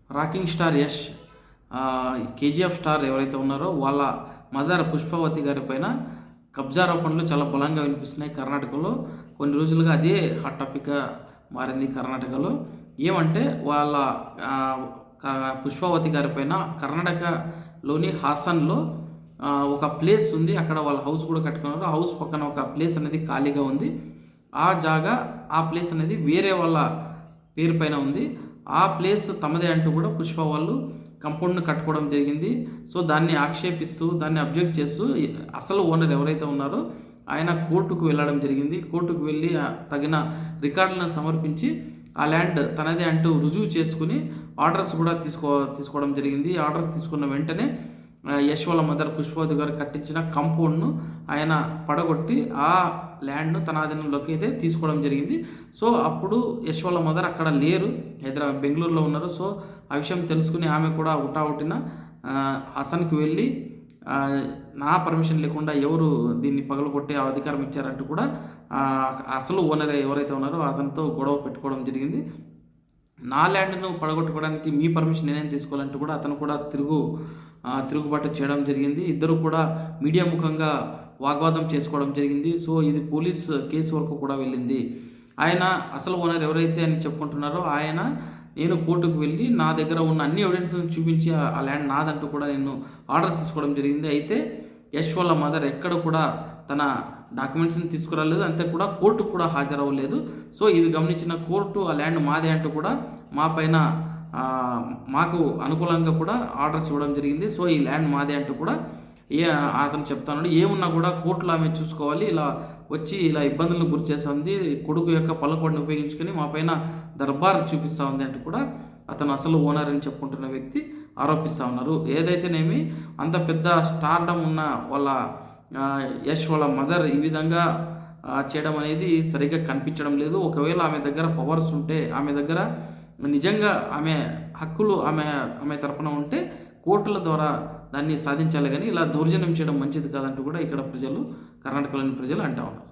Rocking star Yash, KGF star ఎవరైతే ఉన్నారో వాళ్ళ మదర్ పుష్పవతి గారి పైన కబ్జారోపణలు చాలా బలంగా వినిపిస్తున్నాయి కర్ణాటకలో. కొన్ని రోజులుగా అదే హాట్ టాపిక్గా మారింది కర్ణాటకలో. ఏమంటే వాళ్ళ పుష్పవతి గారి పైన కర్ణాటకలోని హాసన్లో ఒక ప్లేస్ ఉంది. అక్కడ వాళ్ళ హౌస్ కూడా కట్టుకున్నారు. హౌస్ పక్కన ఒక ప్లేస్ అనేది ఖాళీగా ఉంది. ఆ ప్లేస్ అనేది వేరే వాళ్ళ పేరు పైన ఉంది. ఆ ప్లేస్ తమదే అంటూ కూడా పుష్ప వాళ్ళు కంపౌండ్ను కట్టుకోవడం జరిగింది. సో దాన్ని ఆక్షేపిస్తూ, దాన్ని అబ్జెక్ట్ చేస్తూ అసలు ఓనర్ ఎవరైతే ఉన్నారో ఆయన కోర్టుకు వెళ్ళడం జరిగింది. కోర్టుకు వెళ్ళి తగిన రికార్డులను సమర్పించి ఆ ల్యాండ్ తనదే అంటూ రుజువు చేసుకుని ఆర్డర్స్ కూడా తీసుకోవడం జరిగింది. ఆర్డర్స్ తీసుకున్న వెంటనే యశ్ వాళ్ళ మదర్ పుష్పవతి గారు కట్టించిన కంపౌండ్ను ఆయన పడగొట్టి ఆ ల్యాండ్ను తన ఆధీనంలోకి అయితే తీసుకోవడం జరిగింది. సో అప్పుడు యశ్ వాళ్ళ మదర్ అక్కడ లేరు, బెంగళూరులో ఉన్నారు. సో ఆ విషయం తెలుసుకుని ఆమె కూడా హుటాహుటిన హసన్కి వెళ్ళి నా పర్మిషన్ లేకుండా ఎవరు దీన్ని పగలగొట్టే అధికారం ఇచ్చారంటూ కూడా అసలు ఓనర్ ఎవరైతే ఉన్నారో అతనితో గొడవ పెట్టుకోవడం జరిగింది. నా ల్యాండ్ను పడగొట్టుకోవడానికి మీ పర్మిషన్ నేనేం తీసుకోవాలంటూ కూడా అతను కూడా తిరుగుబాటు చేయడం జరిగింది. ఇద్దరు కూడా మీడియా ముఖంగా వాగ్వాదం చేసుకోవడం జరిగింది. సో ఇది పోలీస్ కేసు వరకు కూడా వెళ్ళింది. ఆయన అసలు ఓనర్ ఎవరైతే అని చెప్పుకుంటున్నారో ఆయన నేను కోర్టుకు వెళ్ళి నా దగ్గర ఉన్న అన్ని ఎవిడెన్స్ని చూపించి ఆ ల్యాండ్ నాదంటూ కూడా నేను ఆర్డర్ తీసుకోవడం జరిగింది. అయితే యశ్ వాళ్ళ మదర్ ఎక్కడ కూడా తన డాక్యుమెంట్స్ని తీసుకురాలేదు, అంతే కూడా కోర్టుకు కూడా హాజరవ్వలేదు. సో ఇది గమనించిన కోర్టు ఆ ల్యాండ్ మాదే అంటూ కూడా మా పైన మాకు అనుకూలంగా కూడా ఆర్డర్స్ ఇవ్వడం జరిగింది. సో ఈ ల్యాండ్ మాదే అంటూ కూడా అతను చెప్తాను. ఏమున్నా కూడా కోర్టులో ఆమె చూసుకోవాలి, ఇలా వచ్చి ఇలా ఇబ్బందులకు గురి చేస్తుంది, కొడుకు యొక్క పలుకుబడిని ఉపయోగించుకొని మా పైన దర్బార్ చూపిస్తూ ఉంది అంటూ కూడా అతను అసలు ఓనర్ అని చెప్పుకుంటున్న వ్యక్తి ఆరోపిస్తూ ఉన్నారు. ఏదైతేనేమి అంత పెద్ద స్టార్డమ్ ఉన్న వాళ్ళ యశ్ వాళ్ళ మదర్ ఈ విధంగా చేయడం అనేది సరిగ్గా కనిపించడం లేదు. ఒకవేళ ఆమె దగ్గర పవర్స్ ఉంటే, ఆమె దగ్గర నిజంగా ఆమె హక్కులు ఆమె తరపున ఉంటే కోర్టుల ద్వారా దాన్ని సాధించాలి, కానీ ఇలా దౌర్జన్యం చేయడం మంచిది కాదంటూ కూడా ఇక్కడ కర్ణాటకలోని ప్రజలు అంటూ ఉన్నారు.